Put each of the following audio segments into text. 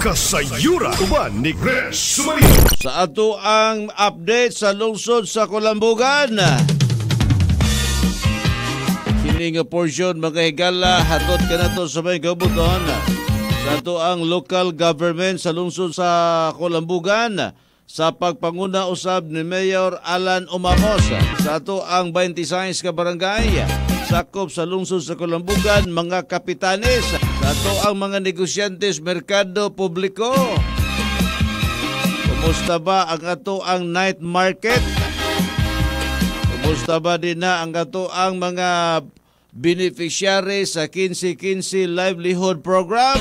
Kasayura uban ni Chris Sumalino. Sa ato ang update sa lungsod sa Kulambugan. Kini nga portion mga higala hatod kanato sa may kabuton sa ato ang local government sa lungsod sa Kulambugan sa pagpanguna usab ni Mayor Alan Umamos sa ato ang 26 ka barangay sakop sa lungsod sa Kulambugan, mga kapitanes sa ato ang mga negosyantes merkado publiko. Kumusta ba ang ato ang night market? Kumusta ba din na ang ato ang mga beneficiary sa 15-15 livelihood program?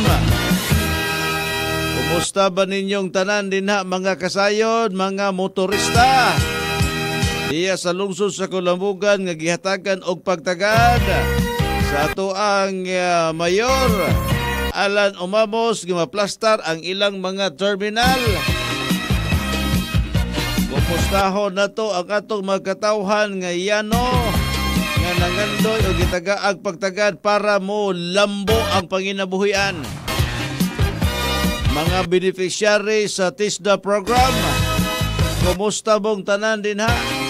Kumusta ba ninyong tanan din ha mga kasayod, mga motorista? Diya sa lungsod sa Kulambugan nga gihatagan og pagtagad sa ato ang Mayor Alan Umamos gimaplastar ang ilang mga terminal. Kumustahon na to ang atong magkatawhan nga yano nga nangandoy o gitagaag pagtagad para mo lambo ang panginabuhian. Mga beneficiary sa TISDA program, kumusta mong tanan din ha?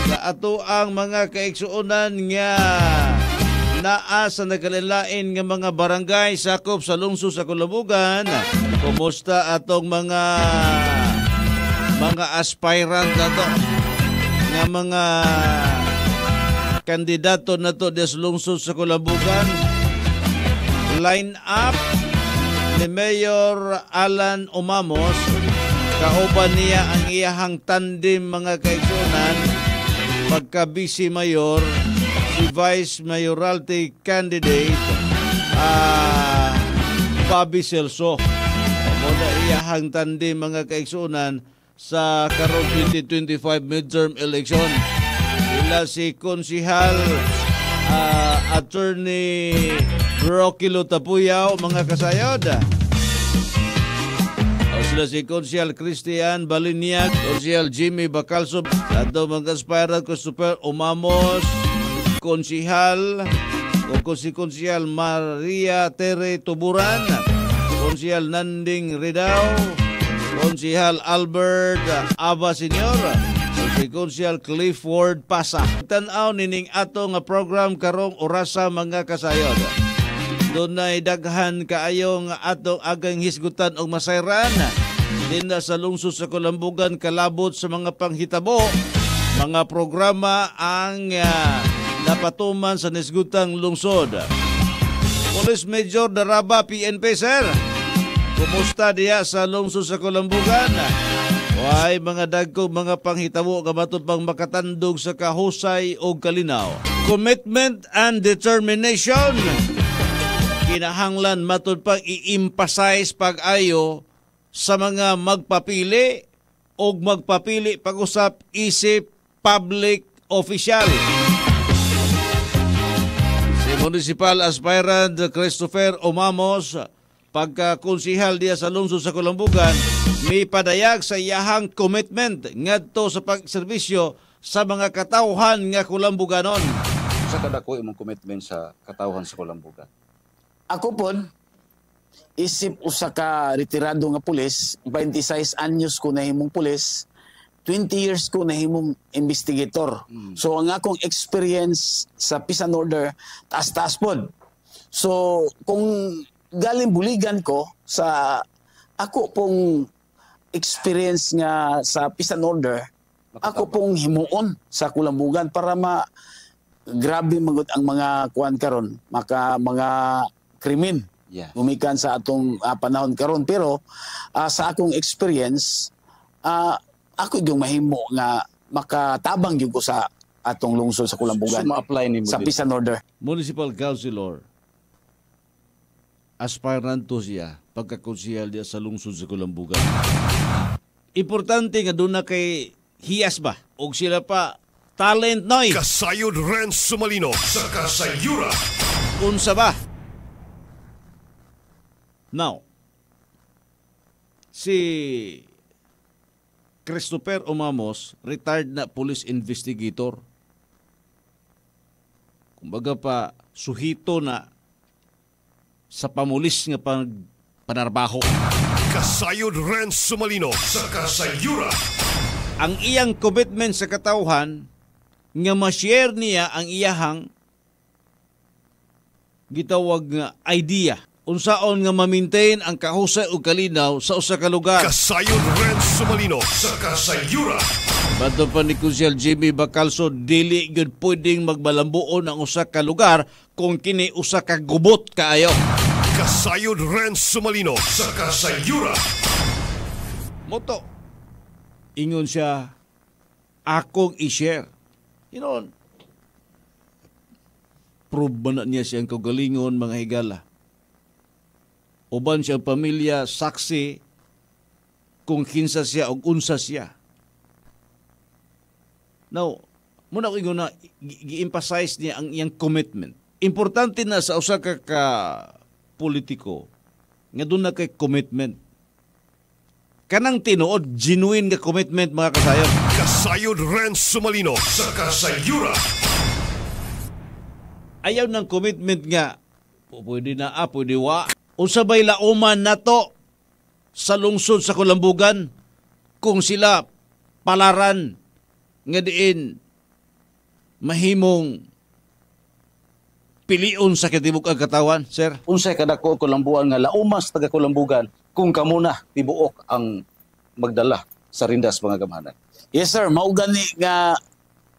Sa ato ang mga kaigsuonan nga naa sa nagkalilain nga mga barangay sakop sa lungsod sa Kulambugan, kumusta atong mga aspirant na to nga mga kandidato na to des lungsod sa Kulambugan? Line up ni Mayor Alan Umamos, kauban niya ang iyahang tandem mga kaigsuonan pagka-vice mayor, si Vice Mayoralty candidate Bobby Celso. Muna iyahang tandem mga kaigsuonan sa karong 2025 midterm election. Sila si Konsihal Attorney Rocky Tapuyaw mga kasayod. Sila si Konsihal Christian Baliniag, Konsihal Jimmy Bacalso, ato mga aspirant Christopher Umamos, Konsihal o si Konsihal Maria Tere Tuburan, Konsihal Nanding Ridao, Konsihal Albert Aba Senior, si Konsihal Clifford Pasa. Tanaw nining ato nga program karong orasa mga kasayod. Doon na daghan kaayong atong agang hisgutan og masayran din na sa lungsod sa Kulambugan kalabot sa mga panghitabo, mga programa ang napatuman sa nisgutang lungsod. Police Major Daraba PNP sir, kumusta diya sa lungsod sa Kulambugan? Way mga dagkong mga panghitabo nga matud pang makatandog sa kahusay o kalinaw. Commitment and determination. Kinahanglan matud pang i-emphasize pag-ayo sa mga magpapili o magpapili pag-usap isip public official. Si Municipal Aspirant Christopher Umamos, pagka-konsihal diya sa lungsod sa Kulambugan, may padayag sa iyahang commitment ngadto sa pagserbisyo sa mga katawhan nga Kulambuganon. Sa kadako imong commitment sa katawhan sa Kulambugan? Ako po, isip usa ka retirado nga pulis, 26 anyos ko nahimong pulis, 20 years ko nahimong investigator. So ang akong experience sa peace and order, taas-taas po. So kung galing buligan ko sa ako pong experience nga sa peace and order, ako pong himuon sa Kulambugan para grabe magud ang mga kuan karon, mga krimen. Yeah. Gumikan sa atong panahon karon, pero sa akong experience ako yung mahimo nga makatabang gyud ko sa atong lungsod sa Kulambugan. So ma-apply ni sa peace and order. Municipal Councilor, aspirant to siya pagkakonsihal diya sa lungsod sa Kulambugan. Importante nga doon na kay hiyas ba og sila pa talent noy. Kasayod Renz Sumalino sa Kasayura. Unsa ba? Now, si Christopher Umamos, retired na police investigator. Kumbaga pa, suhito na sa pamulis nga panarbaho. Kasayod Renz Sumalino sa Kasayura. Ang iyang commitment sa katawhan nga ma-share niya ang iyahang gitawag nga idea unsaon nga ma-maintain ang kahusay ug kalinaw sa usa ka lugar. Kasayod Renz Sumalino sa Kasayura. Bato pa ni Kunsel Jimmy Bacalso, dili gyud pwedeng magbalambuon ang usa ka lugar kung kini usa ka gubot kaayo. Kasayod Renz Sumalino sa Kasayura. Moto, ingon siya, akong i-share. You know, prove ba na niya siyang kagalingon, mga higala? Uban siyang pamilya, saksi, kung kinsa siya o unsa siya. Now, muna ko ingon na, gi-emphasize niya ang iyang commitment. Importante na sa usa ka politiko, nga doon na kay commitment. Kanang tinuod, genuine nga commitment, mga kasayon. Kasayod Renz Sumalino sa Kasayura. Ayaw ng commitment nga, pwede na pwede wa. Unsa bay lauman nato sa lungsod sa Kulambugan kung sila palaran nga diin mahimong pilion sa kitibuk ang katawan, sir? Unsay kadako Kulambuan nga laumas taga Kulambugan kung kamo na tibuok ang magdala sa rindas mga gamhanan. Yes sir, mao gani nga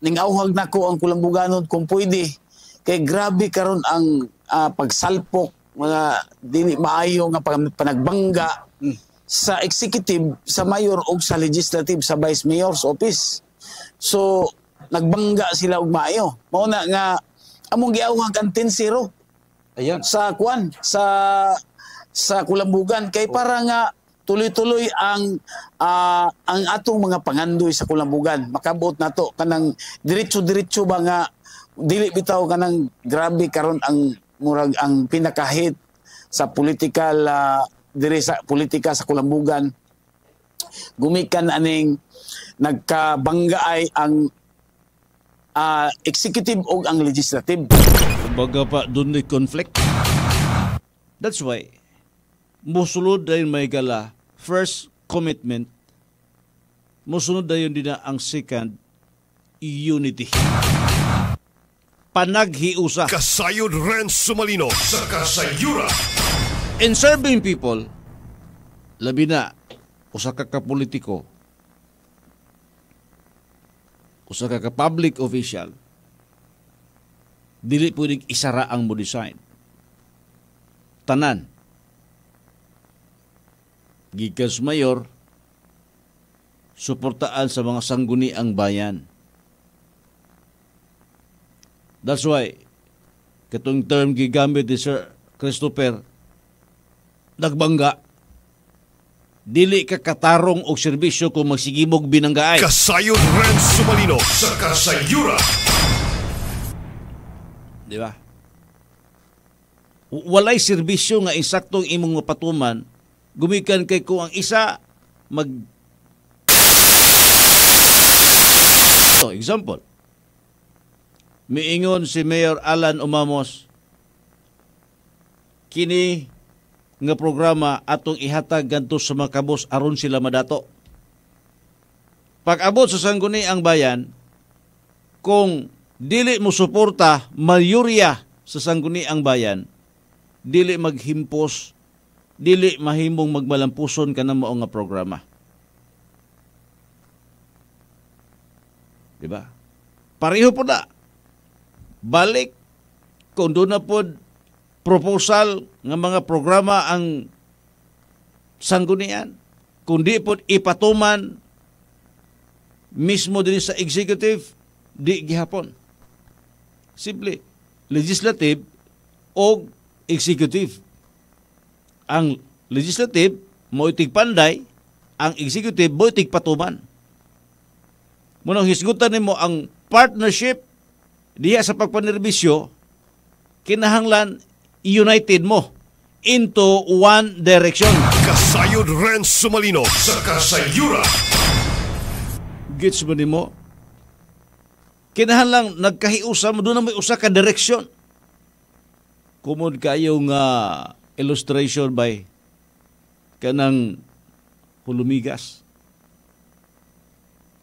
ningawhag nako ang Kulambuganon kung pwede. Kay grabe karon ang pagsalpok, mga dili maayo nga panagbangga sa executive, sa mayor o sa legislative, sa vice mayor's office. So nagbangga sila og maayo. Mao na nga among giawhag ang 10-0 Ayan. sa kwan sa Kulambugan kay para nga tuloy-tuloy ang atong mga pangandoy sa Kulambugan. Makabot nato kanang diretso-diretso ba nga dili bitaw kanang grabe karon ang murag ang pinakahit sa political dire sa politika sa Kulambugan. Gumikan aning nagkabangga ay ang executive o ang legislative. Kumbaga pa, doon may conflict. That's why, musulod dahil may gala, first, commitment, musunod dahil din na ang second, unity. Panaghiusa. Kasayod Renz Sumalino sa Kasayura. In serving people, labi na, usa ka politiko, usa ka public official, dili pwedeng isara ang mo design. Tanan. Gikas mayor, suportaan sa mga sangguni ang bayan. That's why, katong term gigamit ni Sir Christopher, nagbangga. Dili ka katarong og serbisyo kung magsigimog binanggaay. Kasayod Renz Sumalino sa Kasayura. Di ba? Walay serbisyo nga insaktong imong mapatuman, gumikan kay kung ang isa example, miingon si Mayor Alan Umamos, kini nga programa atong ihatag ganto sa mga kabos aron sila madato. Pag-abot sa sangguni ang bayan, kung dili mo suporta mayurya sa sangguni ang bayan, dili maghimpos, dili mahimong magmalampuson ka na mao nga programa. Diba? Pareho po na. Balik, kung doon na po proposal ng mga programa ang sanggunian, kundi po ipatuman mismo din sa executive, di gihapon. Simple, legislative o executive. Ang legislative mo itig panday, ang executive mo itig patuman. Munang hisgutan nimo ang partnership diya sa pagpanerbisyo, kinahanglan united mo into one direction. Kasayod Renz Sumalino sa Kasayura. Gets mo nimo? Kinahanglan nagkahiusa mo, doon na may usa ka direksyon. Kumod kayo nga illustration by kanang hulumigas.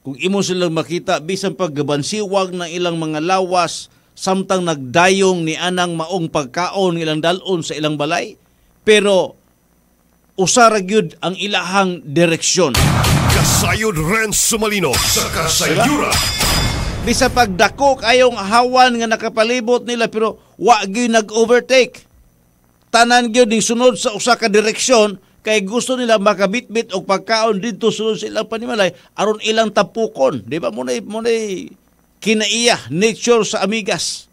Kung imo silang makita, bisan paggabansiwag ng ilang mga lawas, samtang nagdayong ni anang maong pagkaon ilang dalon sa ilang balay, pero usara gyud ang ilahang direksyon. Kasayod Renz Sumalino sa Kasayura. Bisa pagdako kayong hawan nga nakapalibot nila pero wa gyud nag-overtake. Tanan gyud ning sunod sa usa ka direksyon kay gusto nila makabitbit og pagkaon didto sunod sa ilang panimalay aron ilang tapukon. Di ba mo kinaiya nature sa amigas.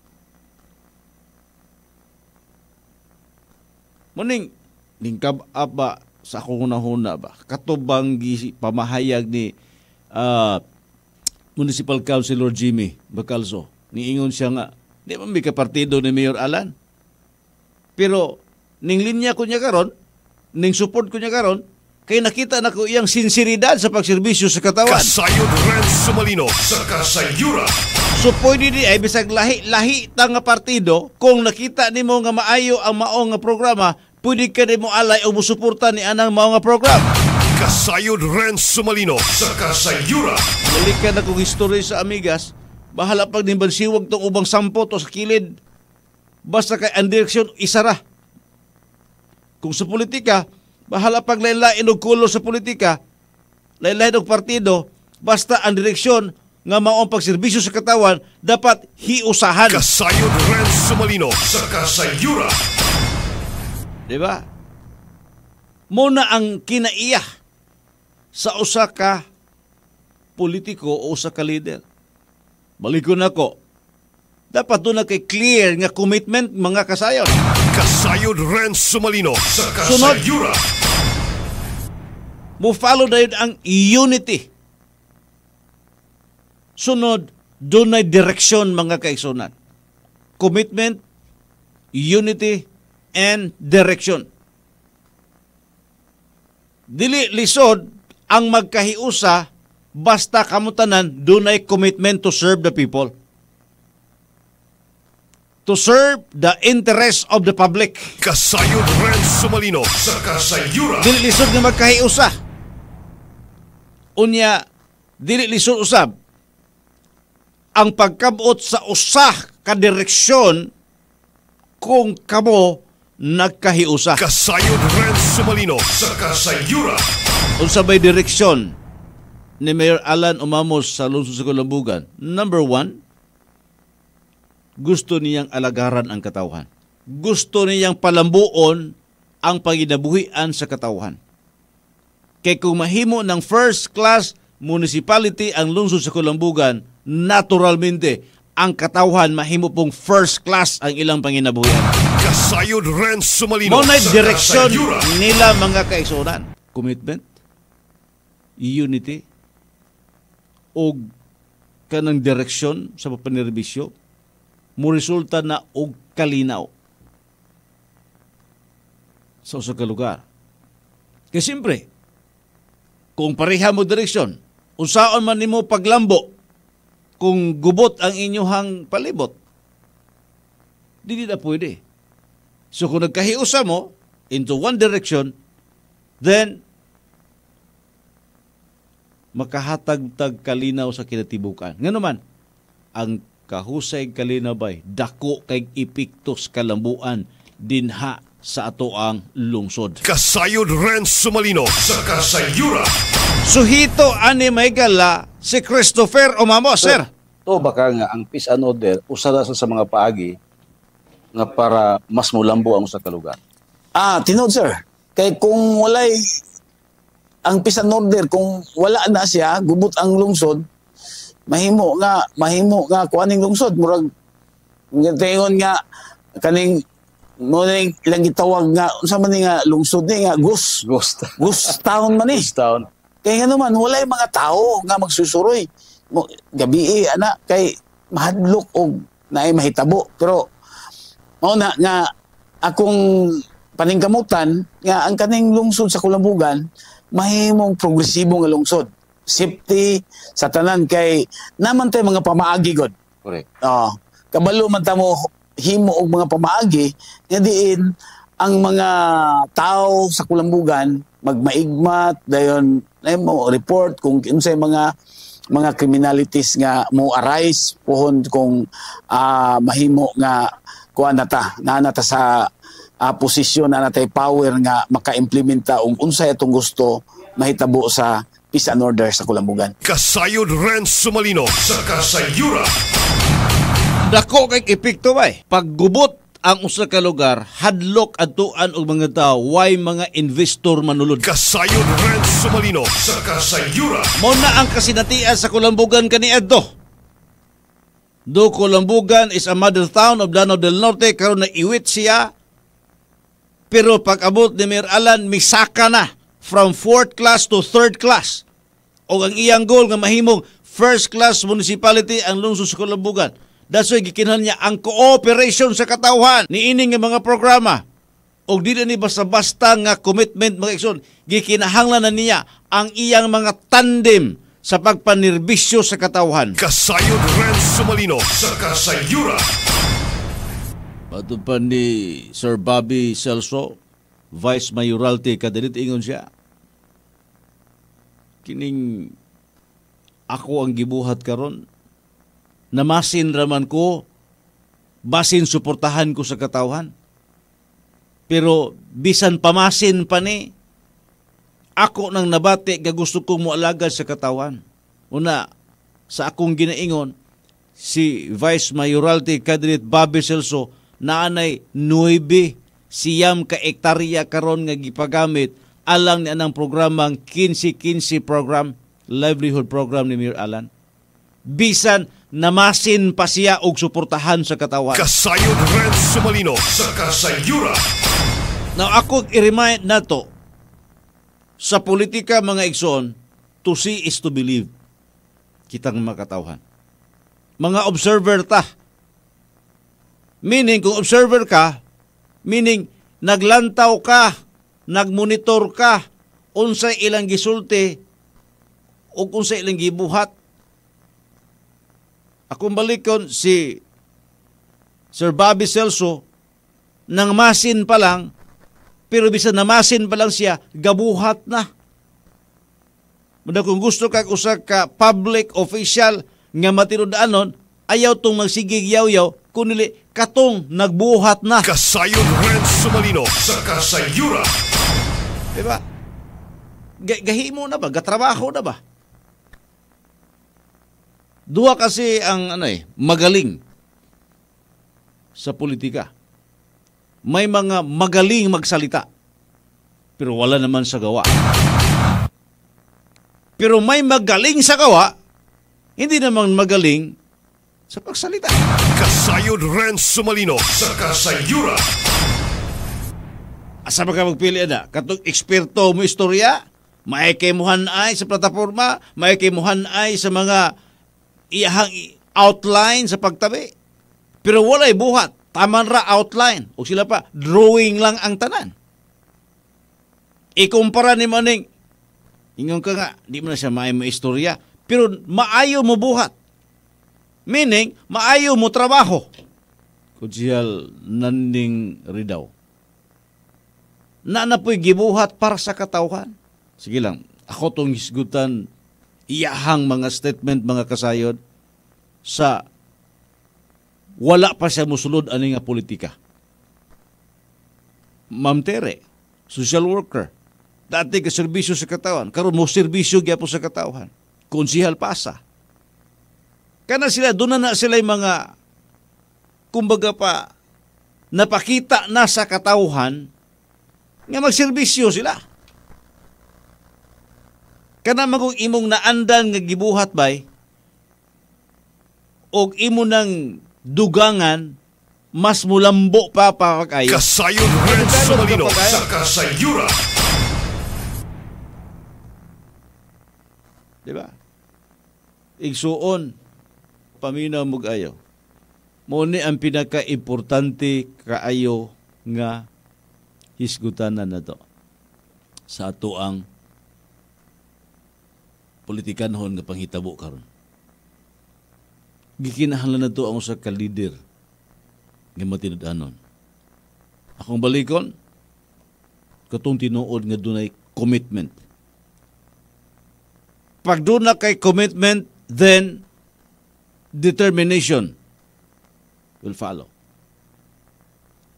Muning lingkab ba sa akong hunahuna ba katubang pamahayag ni Municipal Councilor Jimmy Bacalso. Niingon siya nga, di man may kapartido ni Mayor Alan. Pero ning linya ko niya karon, ning support ko niya karon, kay nakita na ko iyang sinseridad sa pagserbisyo sa katawan. Kasayod Renz Sumalino sa Kasayura. So pwede di ay bisag lahi ta nga partido, kung nakita nimo nga maayo ang mao nga programa, pwede ka nimo alay o musuporta ni anang mao nga programa. Kasayod Renz Sumalino sa Kasayura. Balikan na kong history sa amigas, bahala pag nimbansiwag tong ubang sampo to sa kilid. Basta kay ang direksyon isara. Kung sa politika, bahala pag lain-lain og kolor sa politika, lain-lain og partido, basta ang direksyon nga maong pagserbisyo sa katawan dapat hiusahan. Kasayod Renz Sumalino sa Kasayura. Diba? Muna ang kinaiya sa usa ka politiko o usa ka leader. Balikon ako. Dapat doon na kay clear nga commitment mga kasayon. Kasayod Renz Sumalino sa Kasayura. Mo follow na yun ang unity. Sunod, doon na direksyon mga kaigsunan. Commitment, unity, and direction. Dili lisod ang magkahiusa basta kamutanan dunay commitment to serve the people. To serve the interest of the public. Kasayod Renz Sumalino sa Kasayura. Dili lisod nga magkahiusa. Unya, dili lisod usab ang pagkabot sa usa ka direksyon kung kamo nagkahiusa. Kasayod Renz Sumalino sa Kasayura. Unsa may direksyon ni Mayor Alan Umamos sa lungsod sa Kulambugan? Number 1, gusto niyang alagaran ang katawhan. Gusto niyang palambuon ang panginabuhian sa katawhan. Kay kung mahimo ng first class municipality ang lungsod sa Kulambugan, naturalmente ang katawhan mahimo pong first class ang ilang panginabuhian. Kasayod Renz Sumalino Monay sa direksyon Kasayura. nila mga kaigsunan. Commitment, unity, o kanang direksyon sa papanerbisyo, mo resulta na og kalinaw sa usa ka lugar. Kaya siyempre, kung pareha mo direksyon, unsaon man nimo paglambo, kung gubot ang inyuhang palibot, di na pwede. So kung nagkahiusa mo into one direction, then makahatag-tag kalinaw sa kinatibukan. Nga naman, ang kahusay kalinaw ba'y dako kay ipiktos kalambuan dinha sa ato ang lungsod. Kasayod Renz Sumalino sa Kasayura. Suhito ani may gala si Christopher Umamos, sir. To baka nga ang peace and order usara sa mga paagi nga para mas mulambo ang usa ka lugar. Tinod sir. Kay kung walay ang peace and order, kung wala na siya, gubot ang lungsod, mahimo nga kuaning lungsod murag tingon nga kaning mo ning ilang gitawag nga unsa man ni nga lungsod ni nga ghost town man ni. Ghost town. Kay nga naman walay mga tao nga magsusuroy. Gabi ana kay mahadlok og naay mahitabo. Pero mao na nga akong paningkamutan nga ang kaning lungsod sa Kulambugan mahimong progresibo nga lungsod. Safety sa tanan kay naman tay mga pamaagi god. Correct. Kabalo man ta mo himo og mga pamaagi nga diin ang mga tao sa Kulambugan magmaigmat dayon mo report kung unsay mga criminalities nga mo arise pohon kung mahimo nga kuan nata sa posisyon na natay power nga maka-implementa unsay atong gusto mahitabo sa peace and order sa Kulambugan. Kasayod Renz Sumalino sa Kasayura. Dako kay epekto ba paggubot ang usa ka lugar, hadlok adtuan og mga tao, why mga investor manulod. Kasayod Renz Sumalino sa Kasayura. Mao na ang kasinatian sa Kulambugan kaniadto. Do Kulambugan is a mother town of Lanao del Norte, karon na iwit siya. Pero pag abot ni Mayor Alan, misaka na from 4th class to 3rd class. O ang iyang goal nga mahimong first class municipality ang lungsod sa Kulambugan. That's why gikinahanglan niya ang cooperation sa katawhan niini nga mga programa. O di na ni basta-basta nga commitment mga aksyon. Gikinahanglan na niya ang iyang mga tandem sa pagpanirbisyo sa katawhan. Kasayod Renz Sumalino sa Kasayura. Matupan ni Sir Bobby Celso, Vice Mayoralty, kadalit ingon siya. Kining ako ang gibuhat karon, namasin raman ko, basin suportahan ko sa katawhan. Pero bisan pamasin pa ni, ako nang nabati nga gusto kong mualagad sa katawhan. Una, sa akong ginaingon, si Vice Mayoralty Candidate Bobby Celso, naanay 9 siyam ka ektarya karon nga gipagamit alang ni anang programang 15-15 program, livelihood program ni Mayor Alan. Bisan namasin pa siya og suportahan sa katawhan. Kasayod Renz Sumalino sa Kasayura. Now ako i-remind nato sa politika mga igsoon, to see is to believe. Kitang mga katawhan. Mga observer ta. Meaning, kung observer ka, meaning, naglantaw ka, nagmonitor ka, unsay ilang gisulti, o unsay ilang gibuhat. Akong balikon si Sir Bobby Celso, nang masin pa lang, pero bisan namasin pa lang siya, gabuhat na. Muna kung gusto ka usa ka public official nga matinud-anon, ayaw tong magsigig yaw-yaw, kunili katong nagbuhat na. Kasayod Renz Sumalino sa Kasayura. Diba? Gahimo na ba? Gatrabaho na ba? Dua kasi ang magaling sa politika. May mga magaling magsalita, pero wala naman sa gawa. Pero may magaling sa gawa, hindi naman magaling sa pagsalita. Kasayod Renz Sumalino sa Kasayura. Asa ba ka magpili na? Katong eksperto mo istorya, may kaymuhan ay sa plataforma, may kaymuhan ay sa mga iyahang outline sa pagtabi. Pero walay buhat. Taman ra outline. O sila pa, drawing lang ang tanan. Ikumpara ni Maning, ingon ka nga, di mo na siya mo istorya, pero maayo mo buhat. Meaning, maayo mo trabaho. Kudsiyal Nanding Ridaw. Na po'y gibuhat para sa katawhan. Sige lang, ako tong hisgutan iyahang mga statement, mga kasayod, sa wala pa siya musulod ani nga politika. Ma'am Tere, social worker, dati ka serbisyo sa katawhan, karon mo serbisyo gyapon sa katawhan. Konsihal pasa. Kana sila, doon na sila yung mga, kumbaga pa, napakita na sa katawhan, nga magserbisyo sila. Kana magong imong naandan nga gibuhat bay, og imo nang dugangan, mas mulambo pa kayo. Kasayod Renz Sumalino sa Kasayura. Diba? Igsuon, paminaw mo ayo. Muna ang pinaka-importante kaayo nga hisgutanan na to sa ato ang politikanhon nga panghitabo karon. Gikinahanglan na to ang usa ka leader nga matinud-anon. Akong balikon, katong tinuod nga dunay commitment. Pag doon na kay commitment, then determination will follow.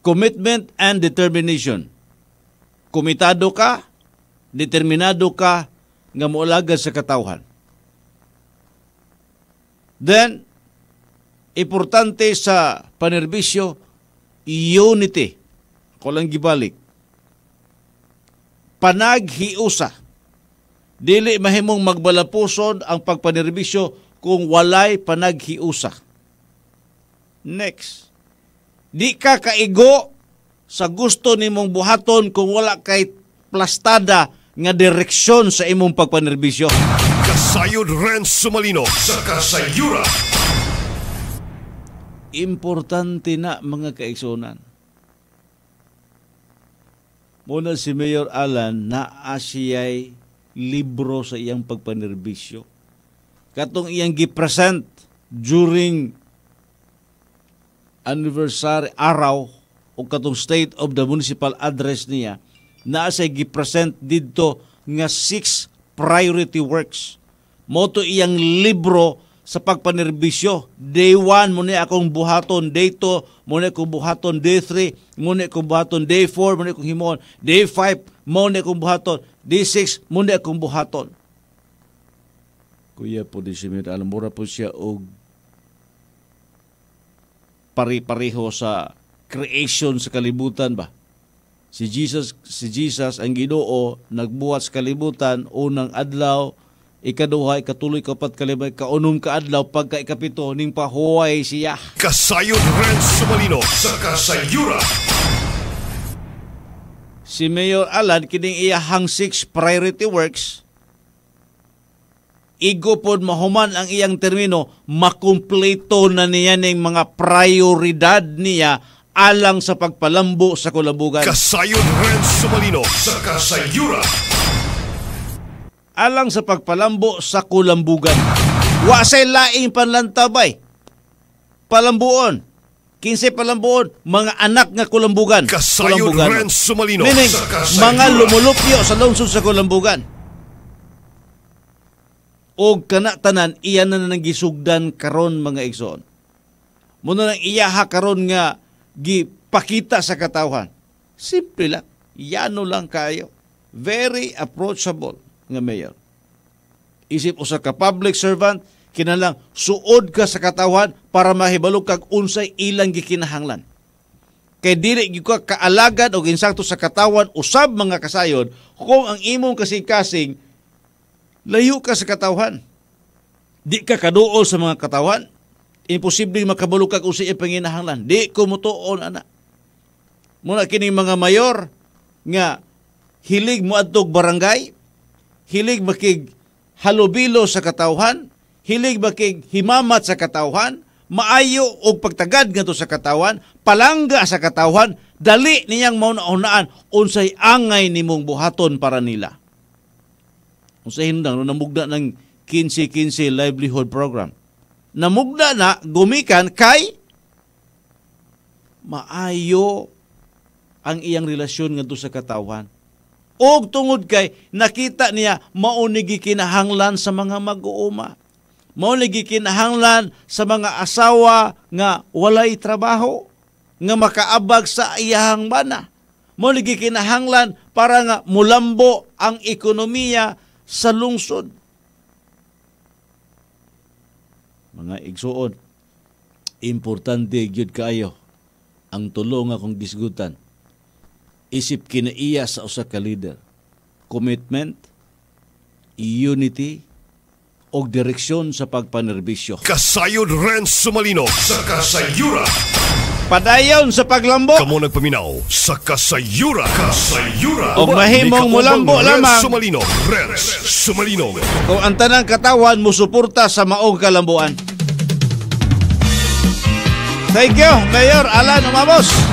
Commitment and determination. Komitado ka, determinado ka nga moalaga sa katawhan. Then, importante sa panerbisyo, unity. Ako lang gibalik. Panaghiusa. Dili mahimong magbalapuson ang pagpanerbisyo kung walay panaghiusa. Next. Di ka kaigo sa gusto nimong buhaton kung wala kay plastada nga direksyon sa imong pagpanerbisyo. Kasayod Renz Sumalino sa Kasayura. Importante na mga kaigsunan. Muna si Mayor Alan na asiyay libro sa iyang pagpanerbisyo. Katong iyang gipresent during anniversary araw o katong State of the Municipal Address niya, na asay gipresent dito nga 6 priority works. Moto iyang libro sa pagpanerbisyo. Day 1, muna akong buhaton. Day 2, muna akong buhaton. Day 3, muna akong buhaton. Day 4, muna akong himon. Day 5, muna akong buhaton. Day 6, muna akong buhaton. Kuya po di siya, alam mura po siya og pari-pareho sa creation sa kalibutan ba? Si Jesus ang Ginoo nagbuhat sa kalibutan unang adlaw, ikaduha, ikatuloy, ikapat, kalimay, kaunom ka adlaw, pagka ikapito ning pahuway siya. Kasayod Renz Sumalino sa Kasayura. Si Mayor Alan kining iyahang 6 priority works, igo pod mahuman ang iyang termino, makumpleto na niya ning mga prioridad niya alang sa pagpalambo sa kulambugan. Kasayod Renz Sumalino sa Kasayura. Alang sa pagpalambo sa kulambugan. Wa say laing panlantabay. Palambuon. 15 palambuon, mga anak nga kulambugan. Kasayod Renz Sumalino meaning, sa Kasayura. mga lumulupyo sa lungsod sa kulambugan. O kanatanan, iyan na nangisugdan karon mga igsoon. Muna nang iyaha karon nga gipakita sa katawhan. Simple lang. Yano lang kayo. Very approachable nga mayor. Isip usa ka public servant, kinalang suod ka sa katawhan para mahibalo kag unsay ilang gikinahanglan. Kay dili gyud ka kaalagad og insakto sa katawhan usab mga kasayon kung ang imong kasing-kasing layo ka sa katawhan. Di ka kaduol sa mga katawhan, imposible makabalo kag unsay panginahanglan. Di ko mutuon ana. Muna kining mga mayor nga hilig moadtog barangay, hilig makig halubilo sa katawhan, hilig makig himamat sa katawhan, maayo og pagtagad ngadto sa katawhan, palangga sa katawhan, dali niyang mauna-unaan unsay angay nimong buhaton para nila. Unsay hindang namugda ng 15-15 livelihood program. Namugda na gumikan kay maayo ang iyang relasyon ngadto sa katawhan. Og tungod kay nakita niya maunigi kinahanglan sa mga mag-uuma. Maunigi kinahanglan sa mga asawa nga walay trabaho, nga makaabag sa iyahang bana. Maunigi kinahanglan para nga mulambo ang ekonomiya sa lungsod. Mga igsuon, importante gyud kaayo ang tulo nga kong disgutan. Isip kinaiya sa usa ka leader. Commitment, unity, o direksyon sa pagpanerbisyo. Kasayod Renz Sumalino sa Kasayura. Padayon sa paglambo. Kamo nagpaminaw sa Kasayura. Kasayura. O mahimong mulambo lamang. Renz Sumalino. Renz Sumalino. Kung ang tanang katawan mo suporta sa maong kalambuan. Thank you, Mayor Alan Umamos.